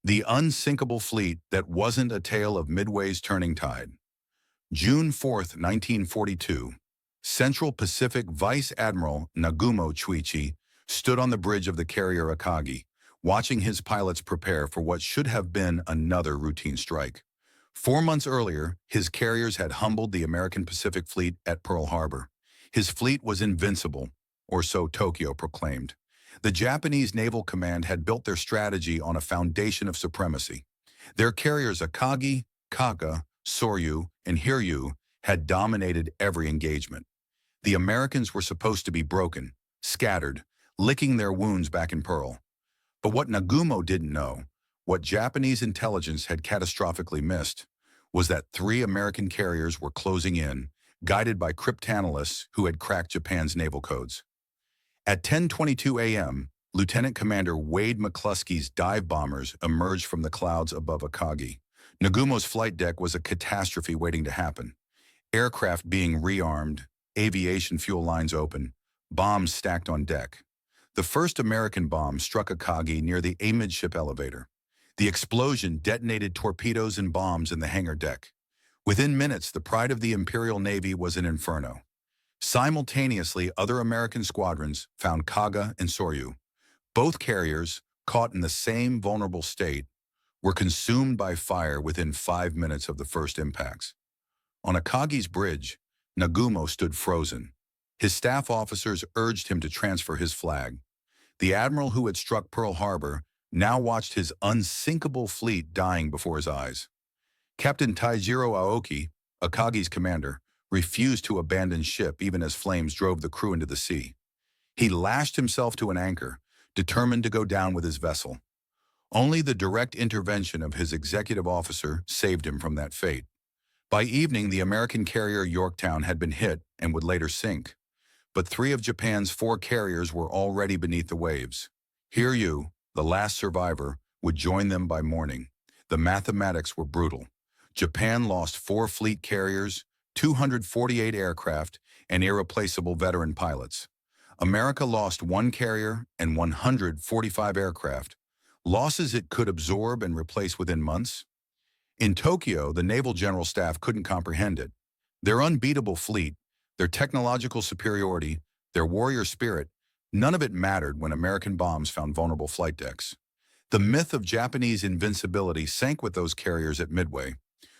The Unsinkable Fleet That Wasn't a Tale of Midway's Turning Tide. June 4, 1942, Central Pacific Vice Admiral Nagumo Chuichi stood on the bridge of the carrier Akagi, watching his pilots prepare for what should have been another routine strike. 4 months earlier, his carriers had humbled the American Pacific Fleet at Pearl Harbor. His fleet was invincible, or so Tokyo proclaimed. The Japanese Naval Command had built their strategy on a foundation of supremacy. Their carriers Akagi, Kaka, Soryu, and Hiryu had dominated every engagement. The Americans were supposed to be broken, scattered, licking their wounds back in Pearl. But what Nagumo didn't know, what Japanese intelligence had catastrophically missed, was that 3 American carriers were closing in, guided by cryptanalysts who had cracked Japan's naval codes. At 10:22 a.m., Lieutenant Commander Wade McCluskey's dive bombers emerged from the clouds above Akagi. Nagumo's flight deck was a catastrophe waiting to happen. Aircraft being rearmed, aviation fuel lines open, bombs stacked on deck. The first American bomb struck Akagi near the amidship elevator. The explosion detonated torpedoes and bombs in the hangar deck. Within minutes, the pride of the Imperial Navy was an inferno. Simultaneously, other American squadrons found Kaga and Soryu. Both carriers, caught in the same vulnerable state, were consumed by fire within 5 minutes of the first impacts. On Akagi's bridge, Nagumo stood frozen. His staff officers urged him to transfer his flag. The admiral who had struck Pearl Harbor now watched his unsinkable fleet dying before his eyes. Captain Taijiro Aoki, Akagi's commander, refused to abandon ship even as flames drove the crew into the sea. He lashed himself to an anchor, determined to go down with his vessel. Only the direct intervention of his executive officer saved him from that fate. By evening, the American carrier Yorktown had been hit and would later sink. But 3 of Japan's 4 carriers were already beneath the waves. Hiryu, the last survivor, would join them by morning. The mathematics were brutal. Japan lost 4 fleet carriers, 248 aircraft, and irreplaceable veteran pilots. America lost 1 carrier and 145 aircraft, losses it could absorb and replace within months. In Tokyo, the Naval General Staff couldn't comprehend it. Their unbeatable fleet, their technological superiority, their warrior spirit, none of it mattered when American bombs found vulnerable flight decks. The myth of Japanese invincibility sank with those carriers at Midway.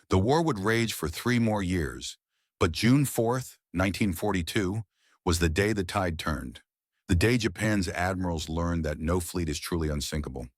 The war would rage for 3 more years, but June 4th, 1942, was the day the tide turned. The day Japan's admirals learned that no fleet is truly unsinkable.